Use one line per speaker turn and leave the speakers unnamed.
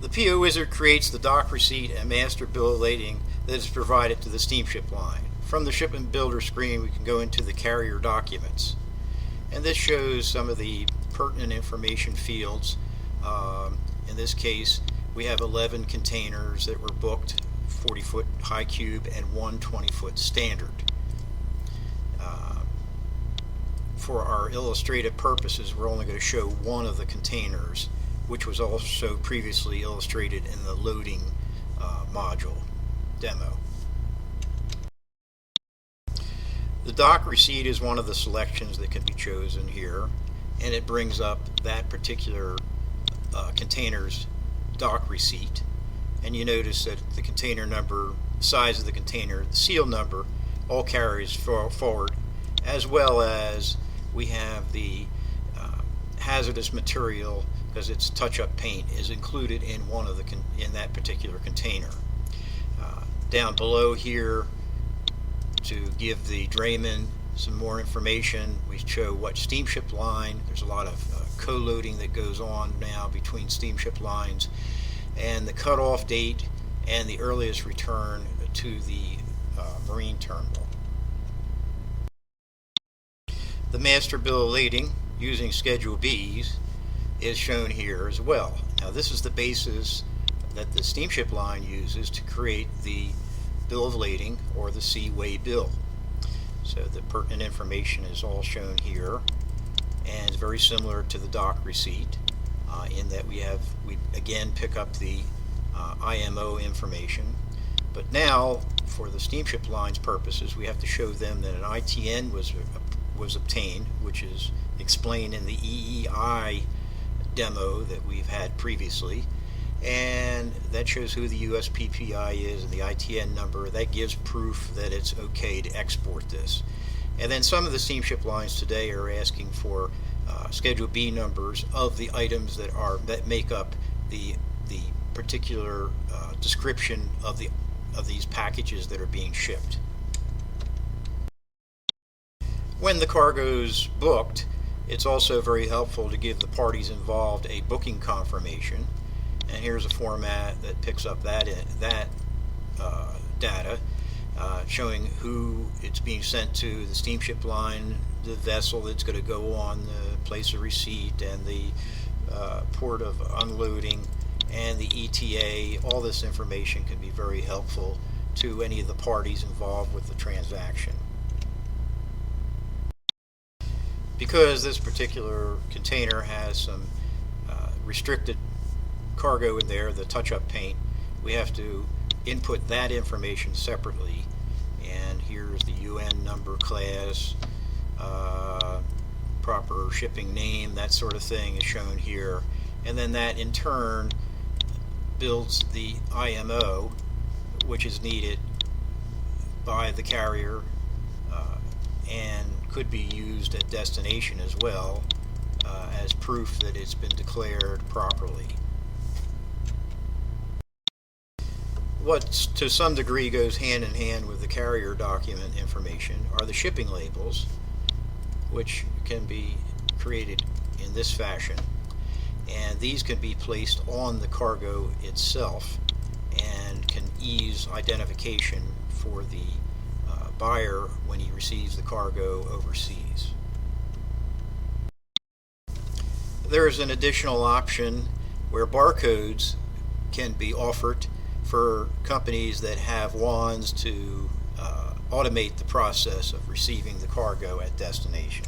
The PO Wizard creates the dock receipt and master bill of lading that is provided to the steamship line. From the shipment builder screen, we can go into the carrier documents. And this shows some of the pertinent information fields. In this case, we have 11 containers that were booked, 40-foot high cube and one 20-foot standard. For our illustrative purposes, we're only going to show one of the containers, which was also previously illustrated in the loading module demo. The dock receipt is one of the selections that can be chosen here, and it brings up that particular container's dock receipt. And you notice that the container number, size of the container, the seal number all carries forward, as well as we have the hazardous material, because it's touch-up paint, is included in one of the in that particular container. Down below here, to give the drayman some more information, we show what steamship line. There's a lot of co-loading that goes on now between steamship lines, and the cutoff date and the earliest return to the marine terminal. The master bill of lading using Schedule B's is shown here as well. Now this is the basis that the steamship line uses to create the bill of lading, or the Seaway bill. So the pertinent information is all shown here, and it's very similar to the dock receipt in that we again pick up the IMO information. But now, for the steamship line's purposes, we have to show them that an ITN was obtained, which is explained in the EEI demo that we've had previously, and that shows who the USPPI is and the ITN number. That gives proof that it's okay to export this. And then some of the steamship lines today are asking for Schedule B numbers of the items that make up the particular description of these packages that are being shipped. When the cargo's booked, it's also very helpful to give the parties involved a booking confirmation. And here's a format that picks up that data, showing who it's being sent to, the steamship line, the vessel that's going to go on, the place of receipt, and the port of unloading, and the ETA. All this information can be very helpful to any of the parties involved with the transaction. Because this particular container has some restricted cargo in there, the touch-up paint, we have to input that information separately. And here's the UN number, class, proper shipping name, that sort of thing is shown here. And then that in turn builds the IMO, which is needed by the carrier and could be used at destination as well as proof that it's been declared properly. What to some degree goes hand in hand with the carrier document information are the shipping labels, which can be created in this fashion, and these can be placed on the cargo itself and can ease identification for the buyer when he receives the cargo overseas. There is an additional option where barcodes can be offered for companies that have wands to automate the process of receiving the cargo at destination.